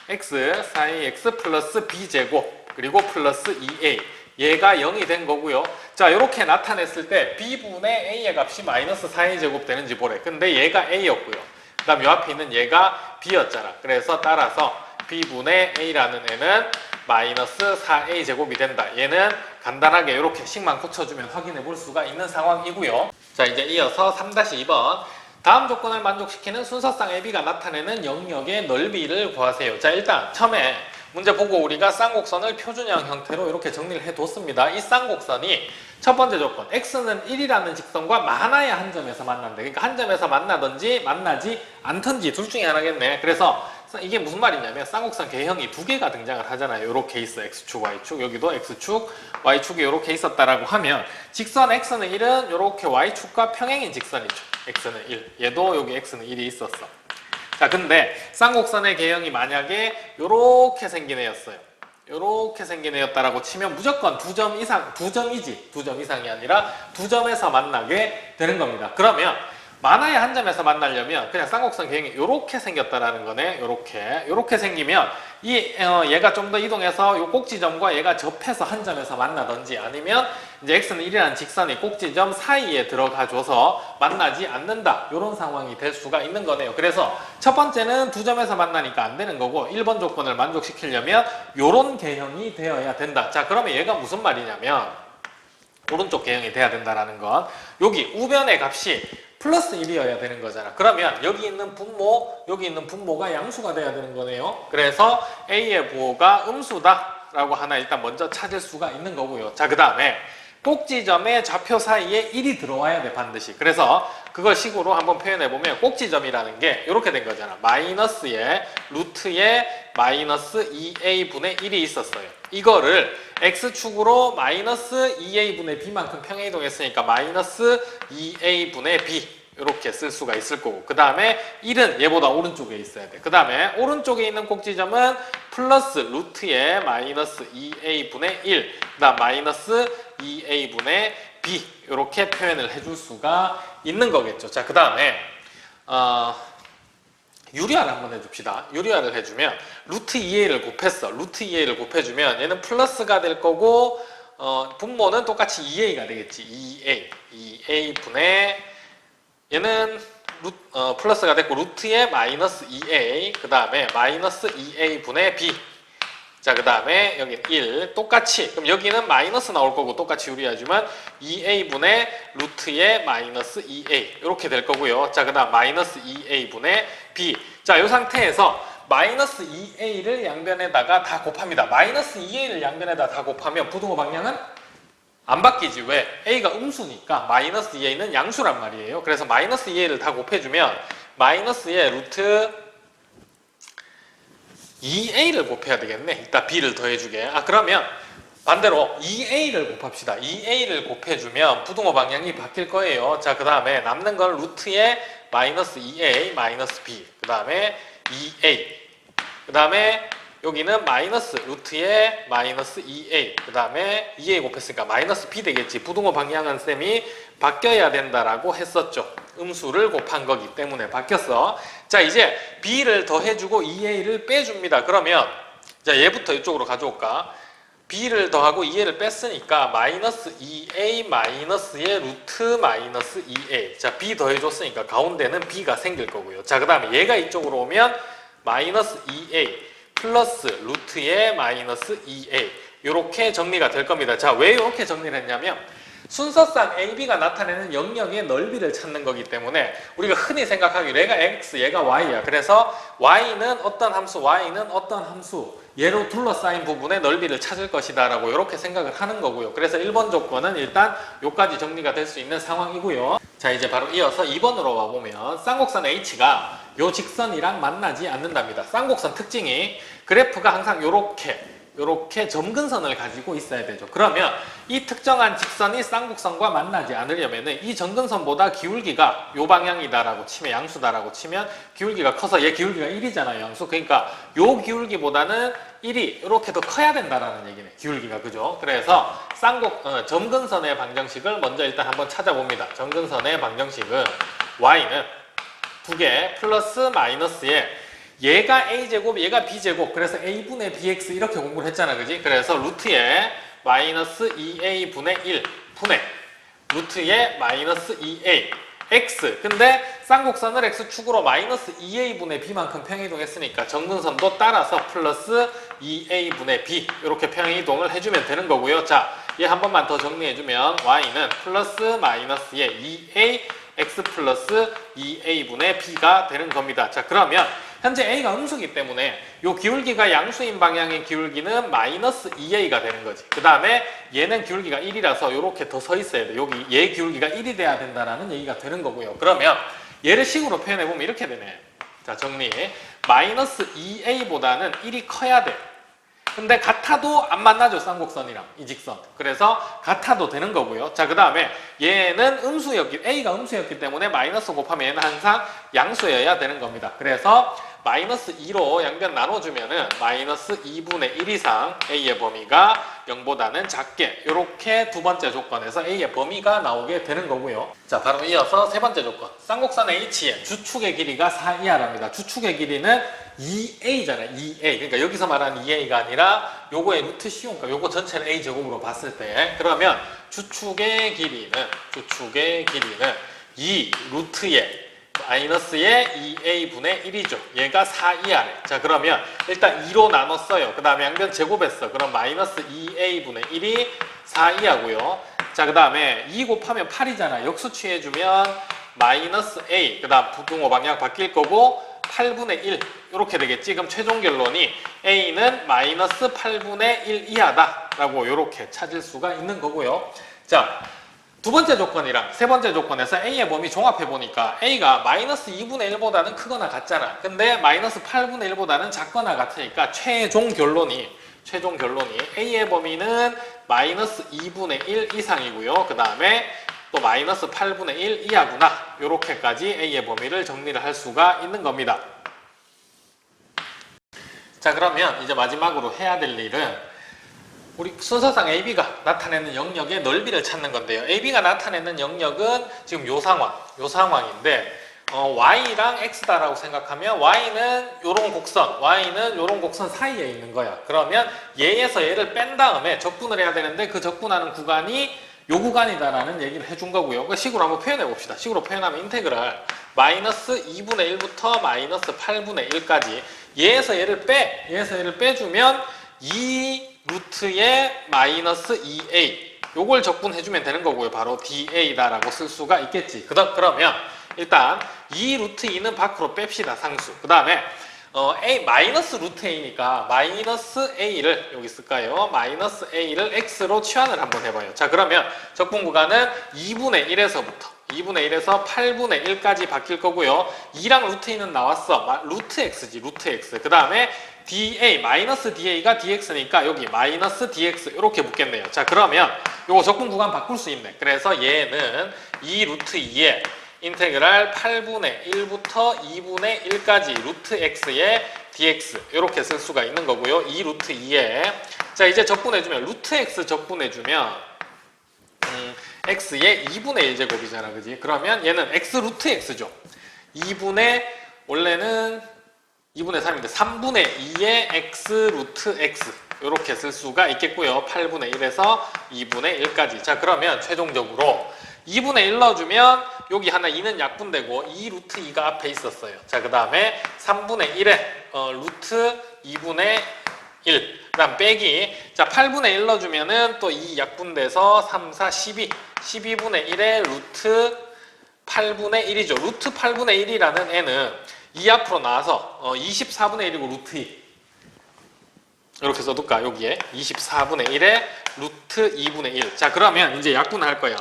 4ax 플러스 b제곱 그리고 플러스 2a 얘가 0이 된 거고요. 자, 이렇게 나타냈을 때 b분의 a의 값이 마이너스 4a 제곱 되는지 보래. 근데 얘가 a였고요. 그 다음 요 앞에 있는 얘가 b였잖아. 그래서 따라서 b분의 a라는 애는 마이너스 4a 제곱이 된다. 얘는 간단하게 이렇게 식만 고쳐주면 확인해 볼 수가 있는 상황이고요. 자, 이제 이어서 3-2번. 다음 조건을 만족시키는 순서상 AB가 나타내는 영역의 넓이를 구하세요. 자, 일단 처음에 문제 보고 우리가 쌍곡선을 표준형 형태로 이렇게 정리를 해뒀습니다. 이 쌍곡선이 첫 번째 조건, x는 1이라는 직선과 만화의 한 점에서 만난다. 그러니까 한 점에서 만나든지 만나지 않든지 둘 중에 하나겠네. 그래서 이게 무슨 말이냐면 쌍곡선 개형이 두 개가 등장을 하잖아요. 이렇게 있어. x축, y축. 여기도 x축, y축이 이렇게 있었다라고 하면 직선 x는 1은 이렇게 y축과 평행인 직선이죠. x는 1. 얘도 여기 x는 1이 있었어. 자, 근데 쌍곡선의 개형이 만약에 이렇게 생긴 애였어요. 이렇게 생긴 애였다라고 치면 무조건 2점 이상, 2점이지. 2점 이상이 아니라 2점에서 만나게 되는 겁니다. 그러면 만화의 한 점에서 만나려면 그냥 쌍곡선 개형이 이렇게 생겼다라는 거네. 이렇게 생기면 얘가 좀 더 이동해서 이 꼭지점과 얘가 접해서 한 점에서 만나든지 아니면 이제 x는 1이라는 직선이 꼭지점 사이에 들어가줘서 만나지 않는다. 이런 상황이 될 수가 있는 거네요. 그래서 첫 번째는 2점에서 만나니까 안 되는 거고 1번 조건을 만족시키려면 이런 개형이 되어야 된다. 자, 그러면 얘가 무슨 말이냐면 오른쪽 개형이 돼야 된다라는 건 여기 우변의 값이 플러스 1이어야 되는 거잖아. 그러면 여기 있는 분모가 양수가 돼야 되는 거네요. 그래서 A의 부호가 음수다라고 하나 일단 먼저 찾을 수가 있는 거고요. 자, 그 다음에 꼭지점의 좌표 사이에 1이 들어와야 돼, 반드시. 그래서 그걸 식으로 한번 표현해보면 꼭지점이라는 게 이렇게 된 거잖아. 마이너스에 루트에 마이너스 2a분의 1이 있었어요. 이거를 x축으로 마이너스 2a분의 b만큼 평행이동했으니까 마이너스 2a분의 b 이렇게 쓸 수가 있을 거고, 그 다음에 1은 얘보다 오른쪽에 있어야 돼. 그 다음에 오른쪽에 있는 꼭지점은 플러스 루트에 마이너스 2a분의 1, 그 다음 마이너스 2a분의 b 이렇게 표현을 해줄 수가 있는 거겠죠. 자, 그 다음에 유리화를 한번 해줍시다. 유리화를 해주면 루트 2a를 곱했어. 루트 2a를 곱해주면 얘는 플러스가 될 거고 분모는 똑같이 2a가 되겠지. 2a분의 얘는 플러스가 됐고 루트에 마이너스 2a 그 다음에 마이너스 2a분의 b. 자, 그 다음에 여기는 1 똑같이, 그럼 여기는 마이너스 나올 거고 똑같이 유리하지만 2a분의 루트에 마이너스 2a 이렇게 될 거고요. 자, 그 다음 마이너스 2a분의 b. 자, 이 상태에서 마이너스 2a를 양변에다가 다 곱합니다. 마이너스 2a를 양변에다 다 곱하면 부등호 방향은 안 바뀌지. 왜? a가 음수니까 마이너스 2a는 양수란 말이에요. 그래서 마이너스 2a를 다 곱해주면 마이너스의 루트 2a를 곱해야 되겠네. 이따 b를 더해주게. 그러면 반대로 2a를 곱합시다. 2a를 곱해주면 부등호 방향이 바뀔 거예요. 자, 그 다음에 남는 건 루트에 마이너스 2a 마이너스 b 그 다음에 2a 그 다음에 여기는 마이너스 루트에 마이너스 2a 그 다음에 2a 곱했으니까 마이너스 b 되겠지. 부등호 방향은 쌤이 바뀌어야 된다라고 했었죠. 음수를 곱한 거기 때문에 바뀌었어. 자, 이제 b를 더해주고 2a를 빼줍니다. 그러면 자, 얘부터 이쪽으로 가져올까? b를 더하고 2a를 뺐으니까 마이너스 2a 마이너스의 루트 마이너스 2a. 자, b 더해줬으니까 가운데는 b가 생길 거고요. 자, 그 다음에 얘가 이쪽으로 오면 마이너스 2a 플러스 루트의 마이너스 2a 이렇게 정리가 될 겁니다. 자, 왜 이렇게 정리를 했냐면 순서상 AB가 나타내는 영역의 넓이를 찾는 거기 때문에 우리가 흔히 생각하기로 얘가 X, 얘가 Y야. 그래서 Y는 어떤 함수, Y는 어떤 함수, 얘로 둘러싸인 부분의 넓이를 찾을 것이다 라고 이렇게 생각을 하는 거고요. 그래서 1번 조건은 일단 요까지 정리가 될 수 있는 상황이고요. 자, 이제 바로 이어서 2번으로 와보면 쌍곡선 H가 요 직선이랑 만나지 않는답니다. 쌍곡선 특징이 그래프가 항상 요렇게 점근선을 가지고 있어야 되죠. 그러면 이 특정한 직선이 쌍곡선과 만나지 않으려면 이 점근선보다 기울기가 요 방향이다라고 치면, 양수다라고 치면 기울기가 커서 얘 기울기가 1이잖아요, 양수. 그러니까 요 기울기보다는 1이 이렇게 더 커야 된다라는 얘기네, 기울기가. 그죠? 그래서 점근선의 방정식을 먼저 일단 한번 찾아봅니다. 점근선의 방정식은 y는 2개 플러스 마이너스에 얘가 a제곱, 얘가 b제곱, 그래서 a분의 bx 이렇게 공부를 했잖아, 그지? 그래서 루트에 마이너스 2a분의 1 분의 루트에 마이너스 2a x. 근데 쌍곡선을 x축으로 마이너스 2a분의 b만큼 평행이동했으니까 정근선도 따라서 플러스 2a분의 b 이렇게 평행이동을 해주면 되는 거고요. 자, 얘 한 번만 더 정리해주면 y는 플러스 마이너스의 2a x 플러스 2a분의 b가 되는 겁니다. 자, 그러면 현재 a가 음수기 때문에 요 기울기가 양수인 방향의 기울기는 마이너스 2a가 되는 거지. 그 다음에 얘는 기울기가 1이라서 이렇게 더 서 있어야 돼. 여기 얘 기울기가 1이 돼야 된다라는 얘기가 되는 거고요. 그러면 얘를 식으로 표현해보면 이렇게 되네. 자, 정리. 마이너스 2a보다는 1이 커야 돼. 근데 같아도 안 만나죠, 쌍곡선이랑 이 직선. 그래서 같아도 되는 거고요. 자, 그 다음에 얘는 A가 음수였기 때문에 마이너스 곱하면 얘는 항상 양수여야 되는 겁니다. 그래서 마이너스 2로 양변 나눠주면은 마이너스 2분의 1 이상 A의 범위가 0보다는 작게, 이렇게 두 번째 조건에서 A의 범위가 나오게 되는 거고요. 자, 바로 이어서 세 번째 조건. 쌍곡선 H의 주축의 길이가 4 이하랍니다. 주축의 길이는 2a잖아요. 2a. 그러니까 여기서 말하는 2a가 아니라 요거의 루트 씌우니까 요거 전체를 a 제곱으로 봤을 때, 그러면 주축의 길이는 2 루트의 마이너스의 2a분의 1이죠. 얘가 4 이하래. 자, 그러면 일단 2로 나눴어요. 그 다음에 양변 제곱했어. 그럼 마이너스 2a분의 1이 4 이하고요. 자, 그 다음에 2 곱하면 8이잖아. 역수 취해주면 마이너스 a. 그 다음 부등호 방향 바뀔 거고 8분의 1 이렇게 되겠지. 그럼 최종 결론이 a는 마이너스 8분의 1 이하다 라고 이렇게 찾을 수가 있는 거고요. 자, 두 번째 조건이랑 세 번째 조건에서 a의 범위 종합해 보니까 a가 마이너스 2분의 1보다는 크거나 같잖아. 근데 마이너스 8분의 1보다는 작거나 같으니까 최종 결론이 a의 범위는 마이너스 2분의 1 이상이고요. 그 다음에 또 마이너스 8분의 1 이하구나. 이렇게까지 a의 범위를 정리를 할 수가 있는 겁니다. 자, 그러면 이제 마지막으로 해야 될 일은 우리 순서상 AB가 나타내는 영역의 넓이를 찾는 건데요. AB가 나타내는 영역은 지금 요 상황인데 Y랑 X다라고 생각하면 Y는 요런 곡선 사이에 있는 거야. 그러면 얘에서 얘를 뺀 다음에 적분을 해야 되는데 그 적분하는 구간이 요 구간이다라는 얘기를 해준 거고요. 그 식으로 한번 표현해 봅시다. 식으로 표현하면 인테그랄 마이너스 2분의 1부터 마이너스 8분의 1까지 얘에서 얘를 빼주면 2 루트의 마이너스 2a 요걸 적분해주면 되는 거고요. 바로 da다라고 쓸 수가 있겠지. 그러면 일단 2 루트 2는 밖으로 뺍시다. 상수. 그 다음에 a 마이너스 루트 a니까 마이너스 a를 여기 쓸까요? 마이너스 a를 x로 치환을 한번 해봐요. 자, 그러면 적분 구간은 2분의 1에서 8분의 1까지 바뀔 거고요. 2랑 루트 2는 나왔어. 루트 x지, 루트 x. 그 다음에 dA, 마이너스 da가 dx니까 여기 마이너스 dx 이렇게 붙겠네요. 자, 그러면 요거 적분 구간 바꿀 수 있네. 그래서 얘는 2 루트 2에 인테그랄 8분의 1부터 2분의 1까지 루트 x의 dx 이렇게 쓸 수가 있는 거고요. 2 루트 2에 자, 이제 적분해주면 루트 x 적분해주면 x의 2분의 1제곱이잖아. 그지? 그러면 얘는 x 루트 x죠. 원래는 2분의 3인데 3분의 2의 x 루트 x 이렇게 쓸 수가 있겠고요. 8분의 1에서 2분의 1까지. 자, 그러면 최종적으로 2분의 1 넣어주면 여기 하나 2는 약분되고 2 루트 2가 앞에 있었어요. 자, 그 다음에 3분의 1에 루트 2분의 1. 그 다음 빼기. 자, 8분의 1 넣어주면은 또 2 약분돼서 3, 4, 12. 12분의 1에 루트 8분의 1이죠. 루트 8분의 1이라는 애는 2 앞으로 나와서 24분의 1이고 루트 2. 이렇게 써둘까? 여기에 24분의 1에 루트 2분의 1. 자, 그러면 이제 약분을 할 거야.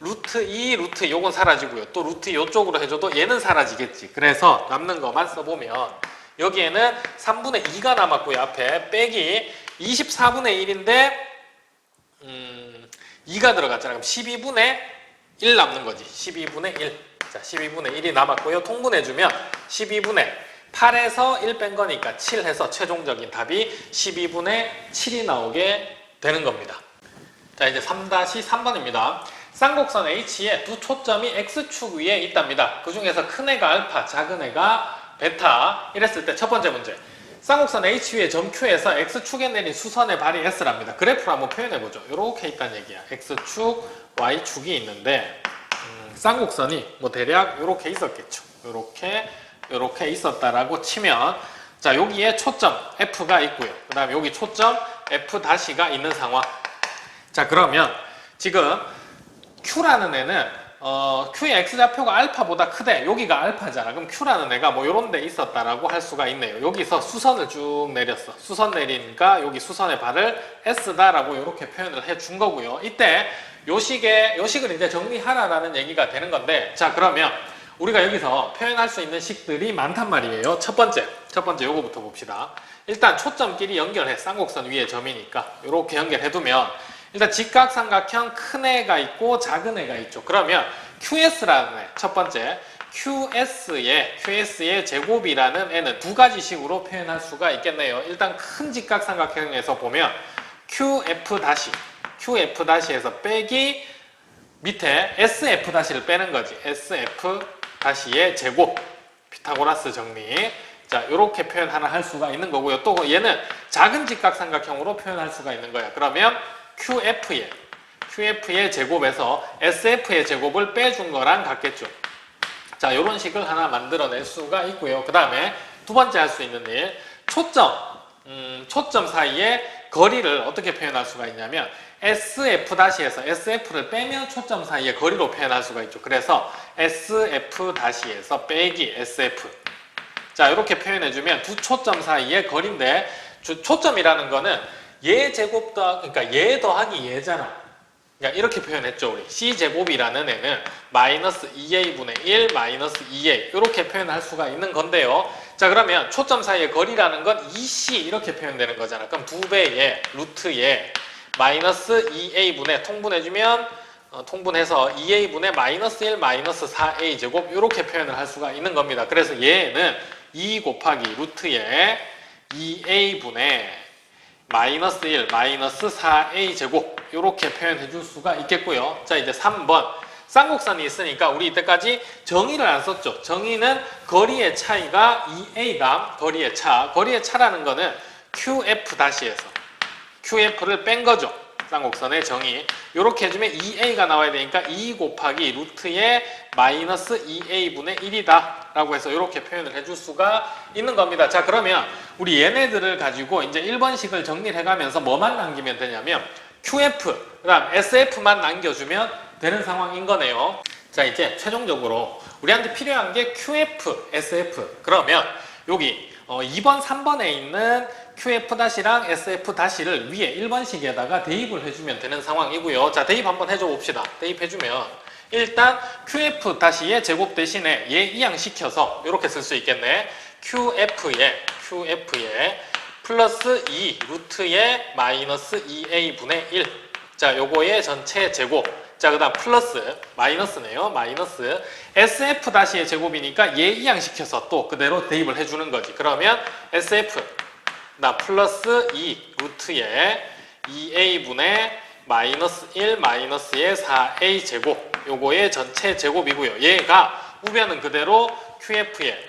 루트 2, 루트 요건 사라지고요. 또 루트 요쪽으로 해줘도 얘는 사라지겠지. 그래서 남는 것만 써보면 여기에는 3분의 2가 남았고요. 앞에 빼기 24분의 1인데 2가 들어갔잖아요. 그럼 12분의 1 남는 거지. 12분의 1. 자, 12분의 1이 남았고요. 통분해주면 12분의 8에서 1 뺀 거니까 7 해서 최종적인 답이 12분의 7이 나오게 되는 겁니다. 자, 이제 3-3번입니다. 쌍곡선 H에 두 초점이 X축 위에 있답니다. 그 중에서 큰 애가 알파, 작은 애가 베타. 이랬을 때 첫 번째 문제. 쌍곡선 H 위에 점 Q에서 X축에 내린 수선의 발이 S랍니다. 그래프로 한번 표현해보죠. 이렇게 있다는 얘기야. X축, Y축이 있는데 쌍곡선이 뭐 대략 이렇게 있었겠죠. 이렇게 있었다라고 치면, 자, 여기에 초점 F가 있고요. 그 다음에 여기 초점 F'가 있는 상황. 자, 그러면 지금 Q라는 애는 Q의 X좌표가 알파보다 크대. 여기가 알파잖아. 그럼 Q라는 애가 뭐 요런 데 있었다라고 할 수가 있네요. 여기서 수선을 쭉 내렸어. 수선 내리니까 여기 수선의 발을 S다라고 이렇게 표현을 해 준 거고요. 이때 요식을 이제 정리하라라는 얘기가 되는 건데, 자, 그러면 우리가 여기서 표현할 수 있는 식들이 많단 말이에요. 첫 번째 요거부터 봅시다. 일단 초점끼리 연결해. 쌍곡선 위에 점이니까 이렇게 연결해두면 일단 직각삼각형 큰 애가 있고 작은 애가 있죠. 그러면 QS라는 애, 첫 번째 QS의 제곱이라는 애는 두 가지 식으로 표현할 수가 있겠네요. 일단 큰 직각삼각형에서 보면 QF'에서 빼기 밑에 SF''를 빼는 거지. SF''의 제곱. 피타고라스 정리. 자, 이렇게 표현 하나 할 수가 있는 거고요. 또 얘는 작은 직각삼각형으로 표현할 수가 있는 거야. 그러면 QF의 제곱에서 SF의 제곱을 빼준 거랑 같겠죠. 자, 이런 식을 하나 만들어낼 수가 있고요. 그 다음에 두 번째 할 수 있는 일, 초점 사이의 거리를 어떻게 표현할 수가 있냐면 SF''에서 SF를 빼면 초점 사이의 거리로 표현할 수가 있죠. 그래서 SF''에서 빼기 SF. 자, 이렇게 표현해주면 두 초점 사이의 거리인데, 초점이라는 거는 얘 제곱 그러니까 얘 더하기 얘잖아. 그러니까 이렇게 표현했죠, 우리. C제곱이라는 애는 마이너스 2A분의 1 마이너스 2A 이렇게 표현할 수가 있는 건데요. 자, 그러면 초점 사이의 거리라는 건 2C 이렇게 표현되는 거잖아. 그럼 2배의 루트에 마이너스 2A분의 통분해주면 통분해서 2A분의 마이너스 1 마이너스 4A 제곱 이렇게 표현을 할 수가 있는 겁니다. 그래서 얘는 2 곱하기 루트에 2A분의 마이너스 1 마이너스 4A 제곱 이렇게 표현해 줄 수가 있겠고요. 자, 이제 3번 쌍곡선이 있으니까 우리 이때까지 정의를 안 썼죠. 정의는 거리의 차이가 2A다. 거리의 차라는 거는 QF''에서 QF를 뺀 거죠. 쌍곡선의 정의. 이렇게 해주면 2A가 나와야 되니까 2 곱하기 루트의 마이너스 2A분의 1이다. 라고 해서 이렇게 표현을 해줄 수가 있는 겁니다. 자, 그러면 우리 얘네들을 가지고 이제 1번식을 정리를 해가면서 뭐만 남기면 되냐면 QF, 그 다음 SF만 남겨주면 되는 상황인 거네요. 자, 이제 최종적으로 우리한테 필요한 게 QF, SF. 그러면 여기 2번, 3번에 있는 QF''랑 SF''를 위에 1번식에다가 대입을 해주면 되는 상황이고요. 자, 대입 한번 해줘 봅시다. 대입해주면 일단 QF''의 제곱 대신에 얘 이항시켜서 이렇게 쓸 수 있겠네. QF에 플러스 2 루트에 마이너스 2A분의 1. 자, 요거의 전체 제곱. 자, 그 다음 플러스, 마이너스네요. 마이너스 SF''의 제곱이니까 얘 이항시켜서 또 그대로 대입을 해주는 거지. 그러면 SF, 나 플러스 2 루트에 2A분의 마이너스 1 마이너스의 4A 제곱. 요거의 전체 제곱이고요. 얘가 우변은 그대로 QF의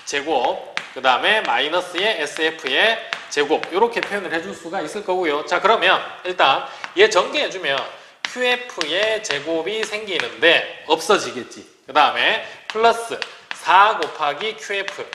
제곱, 그 다음에 마이너스의 SF의 제곱 이렇게 표현을 해줄 수가 있을 거고요. 자, 그러면 일단 얘 전개해주면 QF의 제곱이 생기는데 없어지겠지. 그 다음에 플러스 4 곱하기 QF,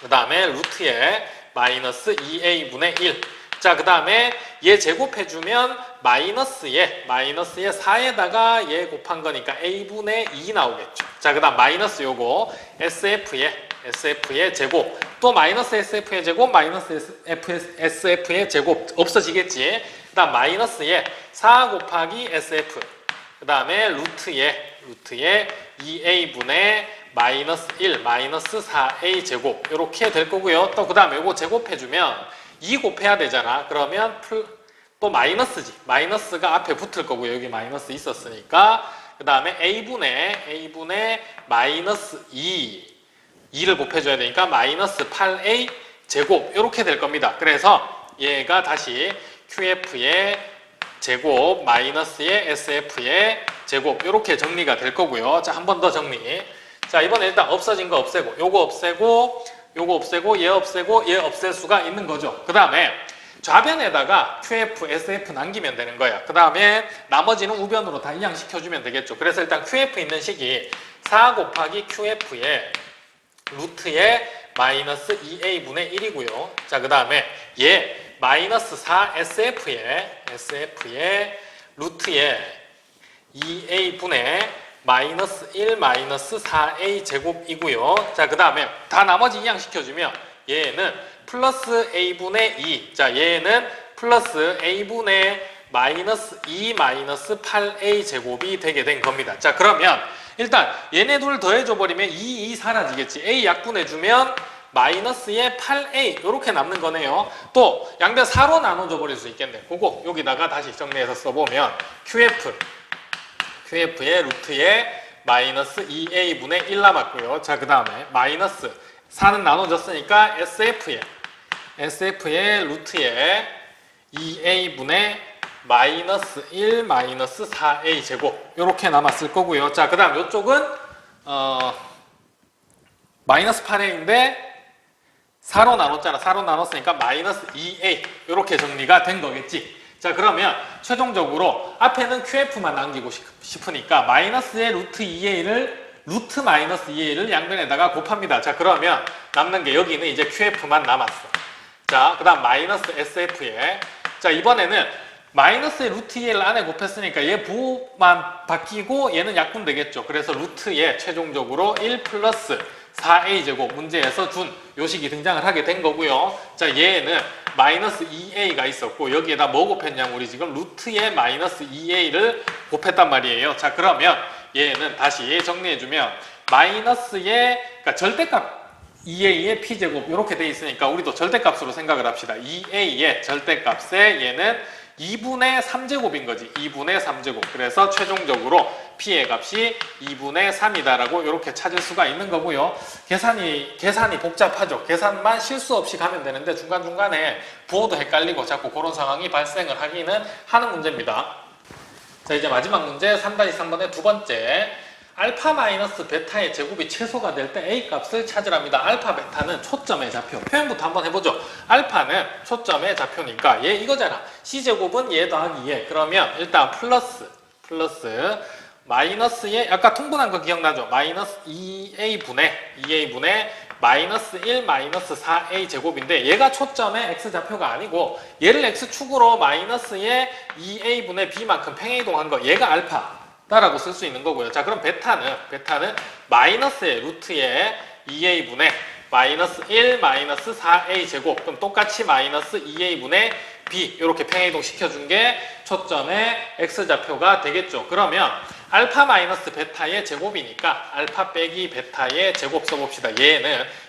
그 다음에 루트에 마이너스 2A분의 1. 자, 그 다음에 얘 제곱해주면 마이너스에 4에다가 얘 곱한 거니까 A분의 2 나오겠죠. 자, 그 다음 마이너스 요거 SF의 제곱, 또 마이너스 SF의 제곱, 마이너스 SF의 제곱 없어지겠지. 그 다음 마이너스에 4 곱하기 SF, 그 다음에 루트에 2A분의 마이너스 1 마이너스 4A 제곱 이렇게 될 거고요. 또 그 다음에 요거 제곱해주면 2 곱해야 되잖아. 그러면 또 마이너스지. 마이너스가 앞에 붙을 거고요. 여기 마이너스 있었으니까. 그 다음에 A분의 마이너스 2를 곱해줘야 되니까 마이너스 8A 제곱 이렇게 될 겁니다. 그래서 얘가 다시 QF의 제곱 마이너스의 SF의 제곱 이렇게 정리가 될 거고요. 자, 한 번 더 정리. 자, 이번에 일단 없어진 거 없애고 요거 없애고 요거 없애고 얘 없애고 얘 없앨 수가 있는 거죠. 그 다음에 좌변에다가 QF, SF 남기면 되는 거야. 그 다음에 나머지는 우변으로 다 이항시켜주면 되겠죠. 그래서 일단 QF 있는 식이 4 곱하기 QF의 루트의 마이너스 2a분의 1이고요. 자, 그 다음에 얘 마이너스 4 SF의 루트의 2a분의 마이너스 1 마이너스 4a 제곱이고요. 자, 그 다음에 다 나머지 이항시켜주면 얘는 플러스 a분의 2. 자, 얘는 플러스 a분의 마이너스 2 마이너스 8a 제곱이 되게 된 겁니다. 자, 그러면 일단 얘네 둘 더해줘 버리면 2 사라지겠지. a 약분해주면 마이너스의 8a 이렇게 남는 거네요. 또 양변 4로 나눠줘 버릴 수 있겠네. 그거 여기다가 다시 정리해서 써보면 QF의 루트에 마이너스 2a분의 1 남았고요. 자, 그 다음에 마이너스 4는 나눠졌으니까 SF의 루트에 2a분의 마이너스 1 마이너스 4a 제곱 이렇게 남았을 거고요. 자, 그 다음 이쪽은 마이너스 8a인데 4로 나눴잖아. 4로 나눴으니까 마이너스 2a 이렇게 정리가 된 거겠지. 자, 그러면 최종적으로 앞에는 QF만 남기고 싶으니까 마이너스의 루트 2a를 루트 마이너스 2a를 양변에다가 곱합니다. 자, 그러면 남는 게 여기는 이제 QF만 남았어. 자, 그 다음 마이너스 SF에 자, 이번에는 마이너스의 루트 2a를 안에 곱했으니까 얘 부호만 바뀌고 얘는 약분 되겠죠. 그래서 루트에 최종적으로 1 플러스 4a 제곱 문제에서 준 요식이 등장을 하게 된 거고요. 자, 얘는 마이너스 2a가 있었고 여기에다 뭐 곱했냐면 우리 지금 루트에 마이너스 2a를 곱했단 말이에요. 자, 그러면 얘는 다시 정리해주면 마이너스의 그러니까 절대값 2a의 p제곱 이렇게 돼 있으니까 우리도 절대값으로 생각을 합시다. 2a의 절대값에 얘는 2분의 3제곱인 거지. 2분의 3제곱. 그래서 최종적으로 p의 값이 2분의 3이다라고 이렇게 찾을 수가 있는 거고요. 계산이 복잡하죠. 계산만 실수 없이 가면 되는데 중간중간에 부호도 헷갈리고 자꾸 그런 상황이 발생을 하기는 하는 문제입니다. 자, 이제 마지막 문제 3-3번의 두 번째. 알파 마이너스 베타의 제곱이 최소가 될 때 A 값을 찾으랍니다. 알파 베타는 초점의 좌표. 표현부터 한번 해보죠. 알파는 초점의 좌표니까 얘 이거잖아. C제곱은 얘 더하기 얘. 그러면 일단 플러스 마이너스의 아까 통분한 거 기억나죠? 마이너스 2a분의 마이너스 1 마이너스 4a 제곱인데 얘가 초점의 x좌표가 아니고 얘를 x축으로 마이너스의 2a분의 b만큼 팽이동한 거 얘가 알파다라고 쓸 수 있는 거고요. 자, 그럼 베타는 마이너스의 루트의 2a분의 마이너스 1 마이너스 4a 제곱 그럼 똑같이 마이너스 2a분의 b 이렇게 팽이동 시켜준 게 초점의 x좌표가 되겠죠. 그러면 알파 마이너스 베타의 제곱이니까 알파 빼기 베타의 제곱 써봅시다.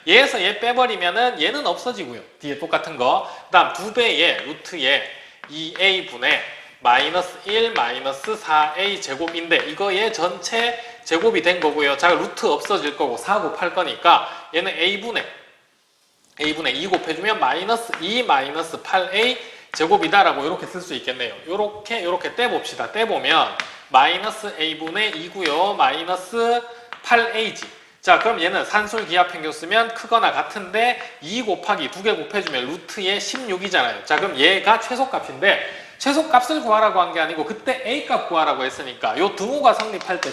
얘에서 얘 빼버리면은 얘는 없어지고요. 뒤에 똑같은 거. 그 다음 2배의 루트의 2a분의 마이너스 1 마이너스 4a 제곱인데 이거의 전체 제곱이 된 거고요. 자, 루트 없어질 거고 4 곱할 거니까 얘는 a분의 2 곱해주면 마이너스 2 마이너스 8a 제곱이다라고 이렇게 쓸 수 있겠네요. 요렇게 떼봅시다. 떼보면 마이너스 a분의 2고요. 마이너스 8a지. 자, 그럼 얘는 산술기하평균 쓰면 크거나 같은데 2 곱하기 2개 곱해주면 루트의 16이잖아요. 자, 그럼 얘가 최소값인데 최소값을 구하라고 한 게 아니고 그때 a값 구하라고 했으니까 요 등호가 성립할 때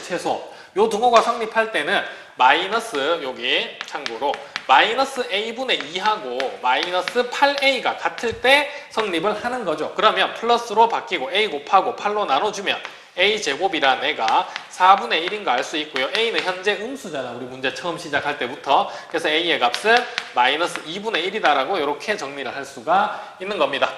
요 등호가 성립할 때는 마이너스 여기 참고로 마이너스 a분의 2하고 마이너스 8a가 같을 때 성립을 하는 거죠. 그러면 플러스로 바뀌고 a 곱하고 8로 나눠주면 a제곱이라는 애가 4분의 1인 거 알 수 있고요. a는 현재 음수잖아. 우리 문제 처음 시작할 때부터. 그래서 a의 값은 마이너스 2분의 1이다라고 이렇게 정리를 할 수가 있는 겁니다.